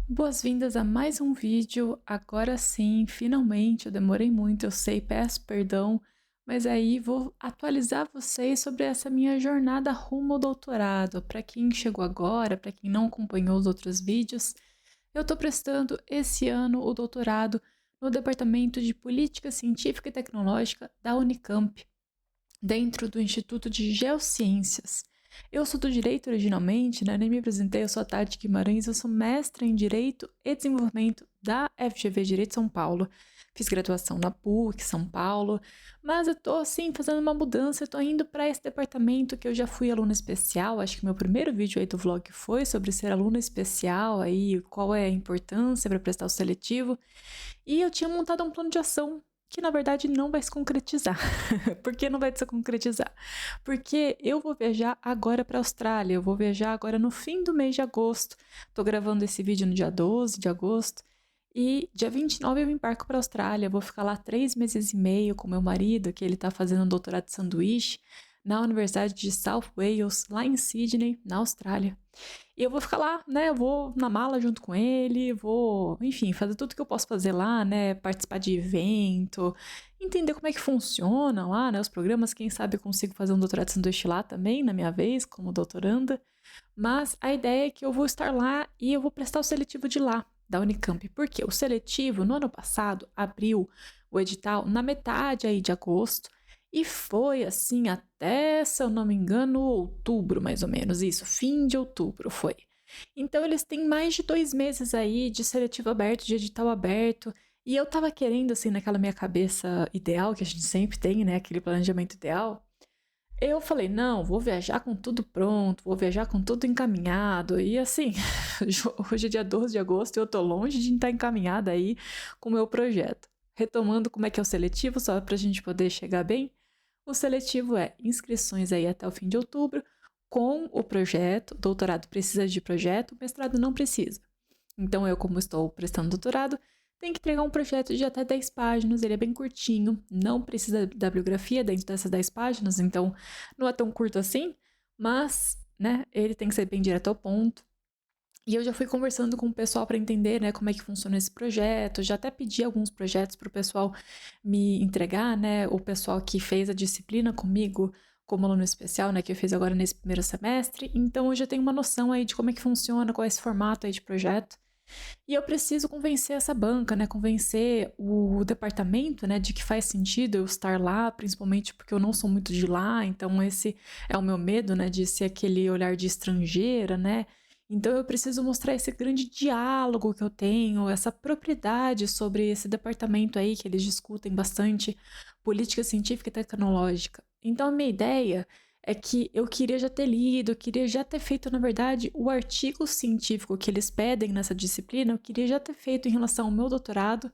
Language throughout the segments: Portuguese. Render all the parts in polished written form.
Boas-vindas a mais um vídeo. Agora sim, finalmente, eu demorei muito, eu sei, peço perdão, mas aí vou atualizar vocês sobre essa minha jornada rumo ao doutorado. Para quem chegou agora, para quem não acompanhou os outros vídeos, eu estou prestando esse ano o doutorado no Departamento de Política Científica e Tecnológica da Unicamp, dentro do Instituto de Geociências. Eu sou do Direito originalmente, né? Nem me apresentei, eu sou a Tati Guimarães, eu sou mestra em Direito e Desenvolvimento da FGV Direito São Paulo. Fiz graduação na PUC, São Paulo, mas eu tô assim fazendo uma mudança, eu tô indo para esse departamento que eu já fui aluna especial, acho que meu primeiro vídeo aí do vlog foi sobre ser aluna especial, aí qual é a importância para prestar o seletivo, e eu tinha montado um plano de ação que na verdade não vai se concretizar. Por que não vai se concretizar? Porque eu vou viajar agora para a Austrália, eu vou viajar agora no fim do mês de agosto. Tô gravando esse vídeo no dia 12 de agosto e dia 29 eu embarco para a Austrália. Vou ficar lá 3 meses e meio com meu marido, que ele tá fazendo um doutorado de sanduíche na Universidade de South Wales, lá em Sydney, na Austrália. E eu vou ficar lá, né? Eu vou na mala junto com ele, vou, enfim, fazer tudo que eu posso fazer lá, né? Participar de evento, entender como é que funciona lá, né? Os programas, quem sabe eu consigo fazer um doutorado de sanduíche lá também, na minha vez, como doutoranda. Mas a ideia é que eu vou estar lá e eu vou prestar o seletivo de lá, da Unicamp. Porque o seletivo, no ano passado, abriu o edital na metade aí de agosto, e foi assim até, se eu não me engano, outubro, mais ou menos, isso, fim de outubro foi. Então eles têm mais de 2 meses aí de seletivo aberto, de edital aberto, e eu tava querendo, assim, naquela minha cabeça ideal, que a gente sempre tem, né, aquele planejamento ideal, eu falei, não, vou viajar com tudo pronto, vou viajar com tudo encaminhado, e assim, hoje é dia 12 de agosto e eu tô longe de estar encaminhada aí com o meu projeto. Retomando como é que é o seletivo, só pra gente poder chegar bem, o seletivo é inscrições aí até o fim de outubro, com o projeto, doutorado precisa de projeto, mestrado não precisa. Então eu, como estou prestando doutorado, tenho que entregar um projeto de até 10 páginas, ele é bem curtinho, não precisa da bibliografia dentro dessas 10 páginas, então não é tão curto assim, mas, né, ele tem que ser bem direto ao ponto. E eu já fui conversando com o pessoal para entender, né, como é que funciona esse projeto. Já até pedi alguns projetos para o pessoal me entregar, né, o pessoal que fez a disciplina comigo como aluno especial, né, que eu fiz agora nesse primeiro semestre. Então eu já tenho uma noção aí de como é que funciona, qual é esse formato aí de projeto. E eu preciso convencer essa banca, né, convencer o departamento, né, de que faz sentido eu estar lá, principalmente porque eu não sou muito de lá, então esse é o meu medo, né, de ser aquele olhar de estrangeira, né. Então eu preciso mostrar esse grande diálogo que eu tenho, essa propriedade sobre esse departamento aí que eles discutem bastante, política científica e tecnológica. Então a minha ideia é que eu queria já ter lido, eu queria já ter feito, na verdade, o artigo científico que eles pedem nessa disciplina, eu queria já ter feito em relação ao meu doutorado,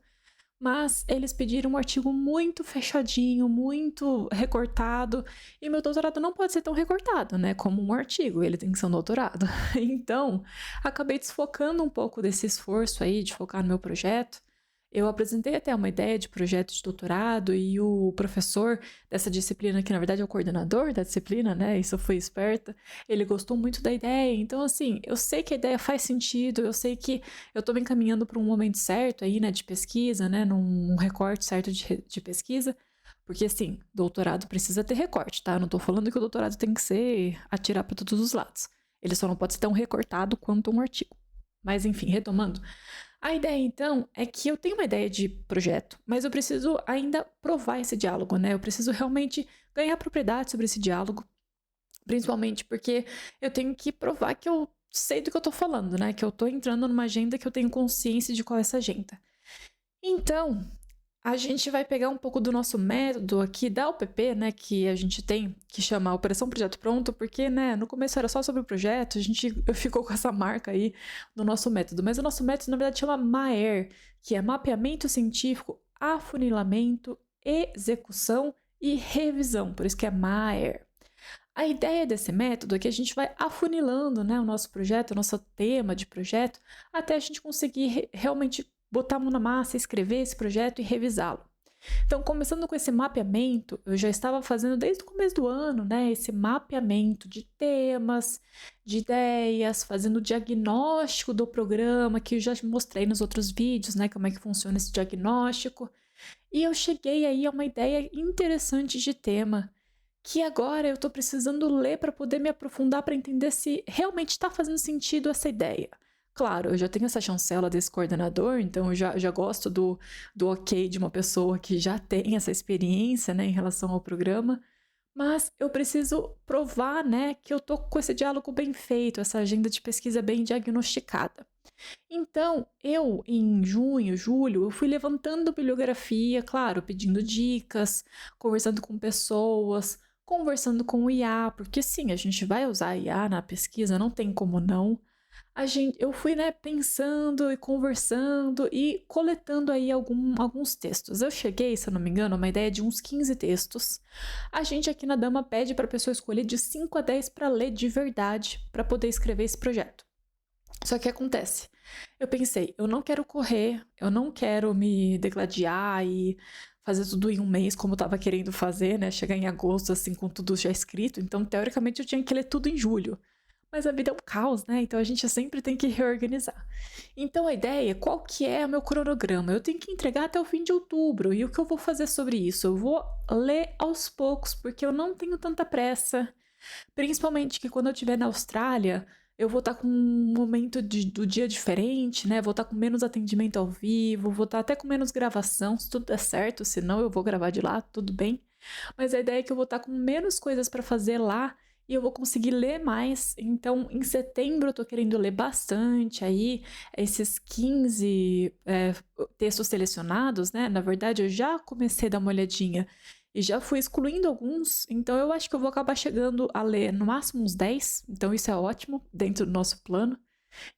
mas eles pediram um artigo muito fechadinho, muito recortado, e meu doutorado não pode ser tão recortado, né, como um artigo, ele tem que ser um doutorado. Então, acabei desfocando um pouco desse esforço aí de focar no meu projeto. Eu apresentei até uma ideia de projeto de doutorado e o professor dessa disciplina, que na verdade é o coordenador da disciplina, né? Isso eu fui esperta. Ele gostou muito da ideia. Então, assim, eu sei que a ideia faz sentido, eu sei que eu tô me encaminhando para um momento certo aí, né, de pesquisa, né, num recorte certo de pesquisa. Porque, assim, doutorado precisa ter recorte, tá? Eu não tô falando que o doutorado tem que ser atirar para todos os lados. Ele só não pode ser tão recortado quanto um artigo. Mas, enfim, retomando. A ideia, então, é que eu tenho uma ideia de projeto, mas eu preciso ainda provar esse diálogo, né? Eu preciso realmente ganhar propriedade sobre esse diálogo, principalmente porque eu tenho que provar que eu sei do que eu tô falando, né? Que eu tô entrando numa agenda que eu tenho consciência de qual é essa agenda. Então, a gente vai pegar um pouco do nosso método aqui da UPP, né, que a gente tem, que chama Operação Projeto Pronto, porque, né, no começo era só sobre o projeto, a gente ficou com essa marca aí do nosso método, mas o nosso método, na verdade, chama MAER, que é Mapeamento Científico, Afunilamento, Execução e Revisão, por isso que é MAER. A ideia desse método é que a gente vai afunilando, né, o nosso projeto, o nosso tema de projeto, até a gente conseguir realmente botar a mão na massa, escrever esse projeto e revisá-lo. Então, começando com esse mapeamento, eu já estava fazendo desde o começo do ano, né, esse mapeamento de temas, de ideias, fazendo o diagnóstico do programa, que eu já mostrei nos outros vídeos, né, como é que funciona esse diagnóstico. E eu cheguei aí a uma ideia interessante de tema, que agora eu estou precisando ler para poder me aprofundar para entender se realmente está fazendo sentido essa ideia. Claro, eu já tenho essa chancela desse coordenador, então eu já gosto do ok de uma pessoa que já tem essa experiência, né, em relação ao programa, mas eu preciso provar, né, que eu tô com esse diálogo bem feito, essa agenda de pesquisa bem diagnosticada. Então, eu em junho, julho, eu fui levantando bibliografia, claro, pedindo dicas, conversando com pessoas, conversando com o IA, porque sim, a gente vai usar IA na pesquisa, não tem como não. Eu fui, né, pensando e conversando e coletando aí alguns textos. Eu cheguei, se eu não me engano, a uma ideia de uns 15 textos. A gente aqui na Dama pede para a pessoa escolher de 5 a 10 para ler de verdade, para poder escrever esse projeto. Só que acontece, eu pensei, eu não quero correr, eu não quero me degladiar e fazer tudo em um mês como eu tava querendo fazer, né? Chegar em agosto, assim, com tudo já escrito. Então, teoricamente, eu tinha que ler tudo em julho. Mas a vida é um caos, né? Então a gente sempre tem que reorganizar. Então a ideia, qual que é o meu cronograma? Eu tenho que entregar até o fim de outubro. E o que eu vou fazer sobre isso? Eu vou ler aos poucos, porque eu não tenho tanta pressa. Principalmente que quando eu estiver na Austrália, eu vou estar com um momento do dia diferente, né? Vou estar com menos atendimento ao vivo, vou estar até com menos gravação, se tudo der certo, senão eu vou gravar de lá, tudo bem. Mas a ideia é que eu vou estar com menos coisas para fazer lá e eu vou conseguir ler mais. Então, em setembro eu tô querendo ler bastante aí, esses 15 textos selecionados, né? Na verdade, eu já comecei a dar uma olhadinha e já fui excluindo alguns, então eu acho que eu vou acabar chegando a ler no máximo uns 10, então isso é ótimo dentro do nosso plano.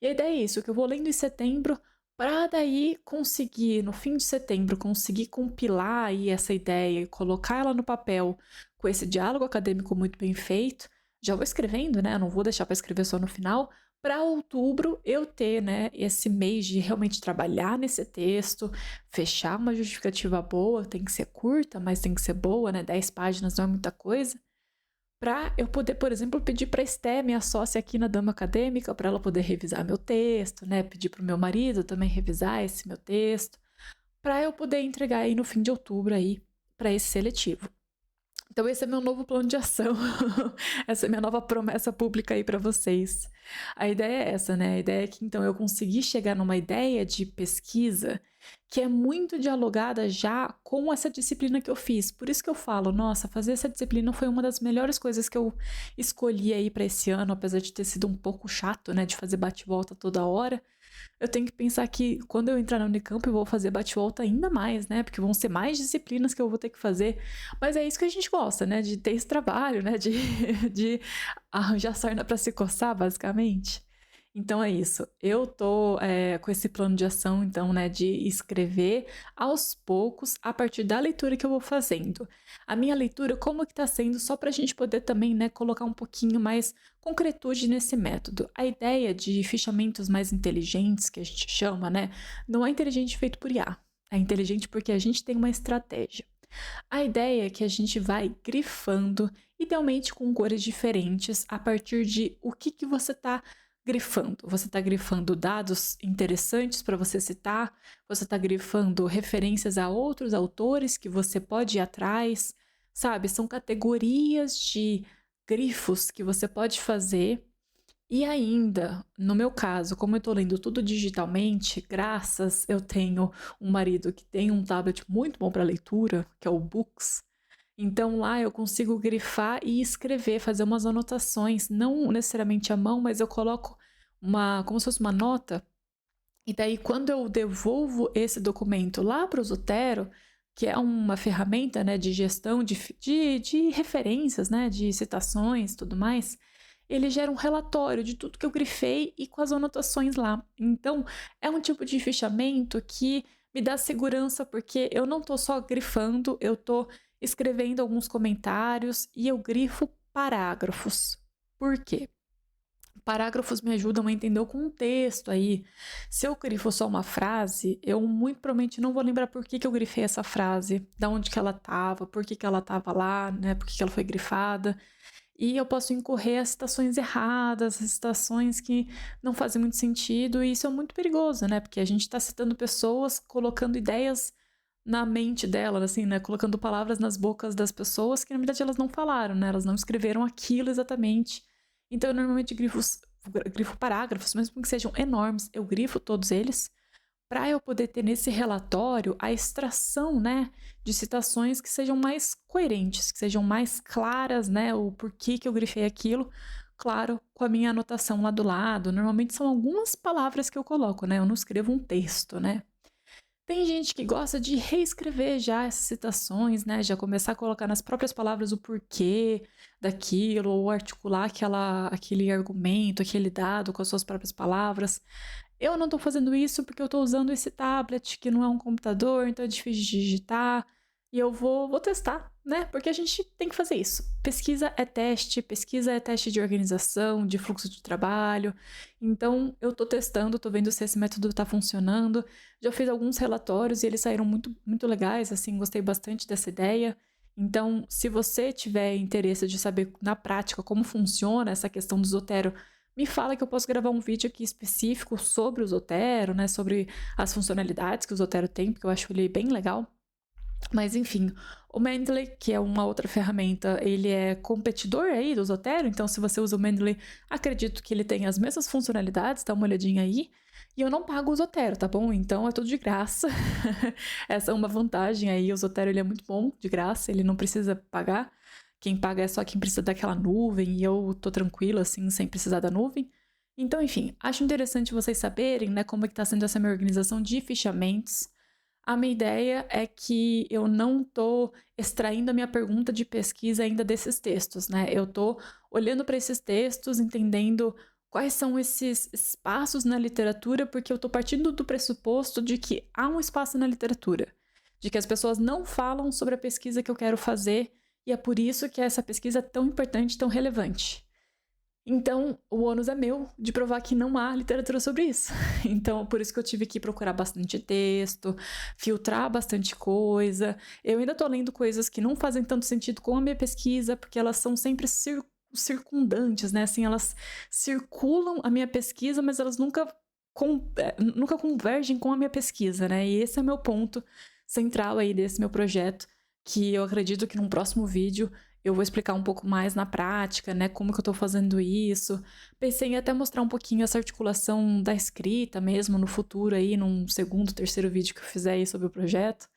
E a ideia é isso, que eu vou lendo em setembro para daí conseguir, no fim de setembro, conseguir compilar aí essa ideia e colocar ela no papel com esse diálogo acadêmico muito bem feito. Já vou escrevendo, né? Eu não vou deixar para escrever só no final. Para outubro eu ter, né, esse mês de realmente trabalhar nesse texto, fechar uma justificativa boa, tem que ser curta, mas tem que ser boa, né? 10 páginas não é muita coisa para eu poder, por exemplo, pedir para a Esté, minha sócia aqui na Dama Acadêmica, para ela poder revisar meu texto, né? Pedir para o meu marido também revisar esse meu texto, para eu poder entregar aí no fim de outubro aí para esse seletivo. Então esse é meu novo plano de ação. Essa é minha nova promessa pública aí para vocês. A ideia é essa, né? A ideia é que então eu consegui chegar numa ideia de pesquisa que é muito dialogada já com essa disciplina que eu fiz. Por isso que eu falo, nossa, fazer essa disciplina foi uma das melhores coisas que eu escolhi aí para esse ano, apesar de ter sido um pouco chato, né, de fazer bate-volta toda hora. Eu tenho que pensar que quando eu entrar na Unicamp eu vou fazer bate-volta ainda mais, né? Porque vão ser mais disciplinas que eu vou ter que fazer. Mas é isso que a gente gosta, né? De ter esse trabalho, né? De arranjar sarna para se coçar, basicamente. Então é isso. Eu tô com esse plano de ação, então, né, de escrever aos poucos a partir da leitura que eu vou fazendo. A minha leitura, como que tá sendo, só pra gente poder também, né, colocar um pouquinho mais concretude nesse método. A ideia de fichamentos mais inteligentes, que a gente chama, né, não é inteligente feito por IA. É inteligente porque a gente tem uma estratégia. A ideia é que a gente vai grifando, idealmente com cores diferentes, a partir de o que você está grifando. Você está grifando dados interessantes para você citar, você está grifando referências a outros autores que você pode ir atrás, sabe? São categorias de grifos que você pode fazer. E ainda, no meu caso, como eu estou lendo tudo digitalmente, graças eu tenho um marido que tem um tablet muito bom para leitura, que é o Books. Então lá eu consigo grifar e escrever, fazer umas anotações, não necessariamente à mão, mas eu coloco como se fosse uma nota. E daí quando eu devolvo esse documento lá para o Zotero, que é uma ferramenta, né, de gestão de referências, né, de citações e tudo mais, ele gera um relatório de tudo que eu grifei e com as anotações lá. Então, é um tipo de fichamento que me dá segurança, porque eu não tô só grifando, eu tô escrevendo alguns comentários e eu grifo parágrafos. Por quê? Parágrafos me ajudam a entender o contexto aí. Se eu grifo só uma frase, eu muito provavelmente não vou lembrar por que que eu grifei essa frase, da onde que ela estava, por que que ela estava lá, né? Por que que ela foi grifada. E eu posso incorrer a citações erradas, a citações que não fazem muito sentido, e isso é muito perigoso, né? Porque a gente está citando pessoas, colocando ideias na mente delas, assim, né? Colocando palavras nas bocas das pessoas que, na verdade, elas não falaram, né? Elas não escreveram aquilo exatamente. Então, eu normalmente grifo parágrafos, mesmo que sejam enormes, eu grifo todos eles, para eu poder ter nesse relatório a extração, né, de citações que sejam mais coerentes, que sejam mais claras, né, o porquê que eu grifei aquilo, claro, com a minha anotação lá do lado. Normalmente são algumas palavras que eu coloco, né, eu não escrevo um texto, né. Tem gente que gosta de reescrever já essas citações, né, já começar a colocar nas próprias palavras o porquê daquilo, ou articular aquele argumento, aquele dado com as suas próprias palavras. Eu não tô fazendo isso porque eu tô usando esse tablet que não é um computador, então é difícil de digitar, e eu vou testar, né, porque a gente tem que fazer isso. Pesquisa é teste de organização, de fluxo de trabalho, então eu tô testando, tô vendo se esse método tá funcionando. Já fiz alguns relatórios e eles saíram muito legais, assim, gostei bastante dessa ideia. Então, se você tiver interesse de saber na prática como funciona essa questão do Zotero, me fala que eu posso gravar um vídeo aqui específico sobre o Zotero, né, sobre as funcionalidades que o Zotero tem, porque eu acho ele bem legal. Mas enfim, o Mendeley, que é uma outra ferramenta, ele é competidor aí do Zotero, então se você usa o Mendeley, acredito que ele tem as mesmas funcionalidades, dá uma olhadinha aí. E eu não pago o Zotero, tá bom? Então é tudo de graça. Essa é uma vantagem aí, o Zotero ele é muito bom, de graça, ele não precisa pagar. Quem paga é só quem precisa daquela nuvem, e eu tô tranquila, assim, sem precisar da nuvem. Então, enfim, acho interessante vocês saberem, né, como é que tá sendo essa minha organização de fichamentos. A minha ideia é que eu não tô extraindo a minha pergunta de pesquisa ainda desses textos, né? Eu tô olhando para esses textos, entendendo quais são esses espaços na literatura, porque eu tô partindo do pressuposto de que há um espaço na literatura, de que as pessoas não falam sobre a pesquisa que eu quero fazer, e é por isso que essa pesquisa é tão importante, tão relevante. Então, o ônus é meu de provar que não há literatura sobre isso. Então, por isso que eu tive que procurar bastante texto, filtrar bastante coisa. Eu ainda tô lendo coisas que não fazem tanto sentido com a minha pesquisa, porque elas são sempre circundantes, né? Assim, elas circulam a minha pesquisa, mas elas nunca convergem com a minha pesquisa, né? E esse é meu ponto central aí desse meu projeto, que eu acredito que num próximo vídeo eu vou explicar um pouco mais na prática, né, como que eu tô fazendo isso. Pensei em até mostrar um pouquinho essa articulação da escrita mesmo no futuro aí, num segundo, terceiro vídeo que eu fizer aí sobre o projeto.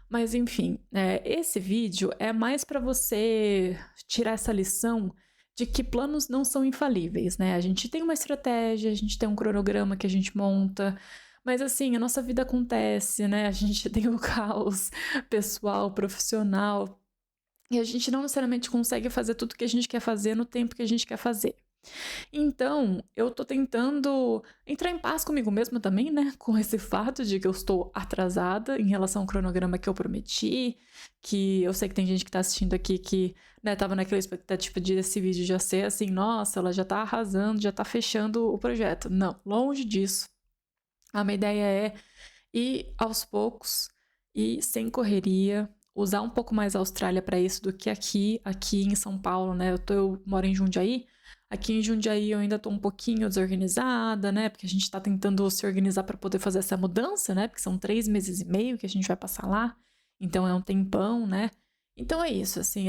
Mas enfim, esse vídeo é mais para você tirar essa lição de que planos não são infalíveis, né? A gente tem uma estratégia, a gente tem um cronograma que a gente monta, mas assim, a nossa vida acontece, né? A gente tem o caos pessoal, profissional, e a gente não necessariamente consegue fazer tudo que a gente quer fazer no tempo que a gente quer fazer. Então, eu tô tentando entrar em paz comigo mesma também, né? Com esse fato de que eu estou atrasada em relação ao cronograma que eu prometi, que eu sei que tem gente que tá assistindo aqui que, né, tava naquela expectativa de esse vídeo já ser assim, nossa, ela já tá arrasando, já tá fechando o projeto. Não, longe disso. A minha ideia é ir aos poucos e sem correria, usar um pouco mais a Austrália para isso do que aqui em São Paulo, né? Eu moro em Jundiaí. Aqui em Jundiaí eu ainda tô um pouquinho desorganizada, né? Porque a gente tá tentando se organizar para poder fazer essa mudança, né? Porque são 3 meses e meio que a gente vai passar lá. Então é um tempão, né? Então é isso, assim,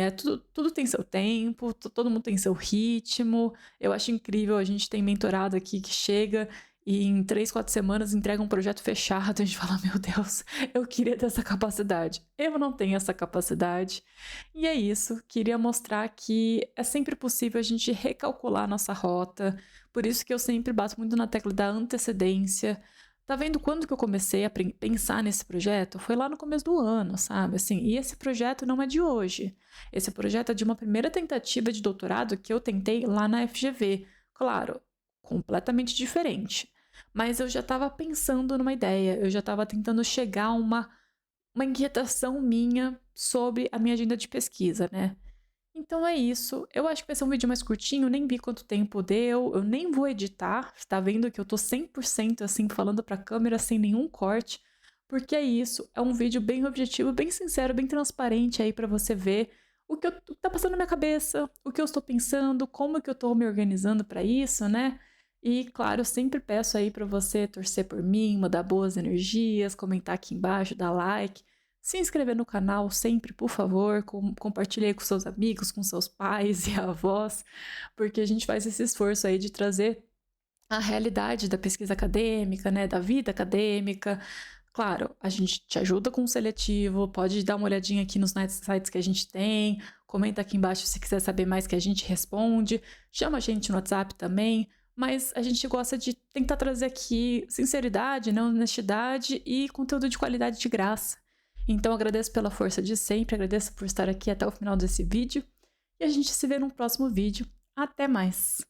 tudo tem seu tempo, todo mundo tem seu ritmo. Eu acho incrível, a gente tem mentorado aqui que chega e em 3, 4 semanas entrega um projeto fechado. A gente fala, meu Deus, eu queria ter essa capacidade. Eu não tenho essa capacidade. E é isso, queria mostrar que é sempre possível a gente recalcular nossa rota. Por isso que eu sempre bato muito na tecla da antecedência. Tá vendo quando que eu comecei a pensar nesse projeto? Foi lá no começo do ano, sabe? Assim, e esse projeto não é de hoje. Esse projeto é de uma primeira tentativa de doutorado que eu tentei lá na FGV. Claro, completamente diferente. Mas eu já estava pensando numa ideia, eu já estava tentando chegar a uma inquietação minha sobre a minha agenda de pesquisa, né? Então é isso. Eu acho que vai ser um vídeo mais curtinho, nem vi quanto tempo deu, eu nem vou editar. Você tá vendo que eu tô 100% assim falando pra câmera sem nenhum corte, porque é isso, é um vídeo bem objetivo, bem sincero, bem transparente aí pra você ver o que tá passando na minha cabeça, o que eu estou pensando, como que eu tô me organizando pra isso, né? E claro, eu sempre peço aí pra você torcer por mim, mandar boas energias, comentar aqui embaixo, dar like. Se inscrever no canal sempre, por favor, compartilhe aí com seus amigos, com seus pais e avós, porque a gente faz esse esforço aí de trazer a realidade da pesquisa acadêmica, né, da vida acadêmica. Claro, a gente te ajuda com o seletivo, pode dar uma olhadinha aqui nos sites que a gente tem, comenta aqui embaixo se quiser saber mais que a gente responde, chama a gente no WhatsApp também, mas a gente gosta de tentar trazer aqui sinceridade, né, honestidade e conteúdo de qualidade de graça. Então agradeço pela força de sempre, agradeço por estar aqui até o final desse vídeo e a gente se vê num próximo vídeo. Até mais!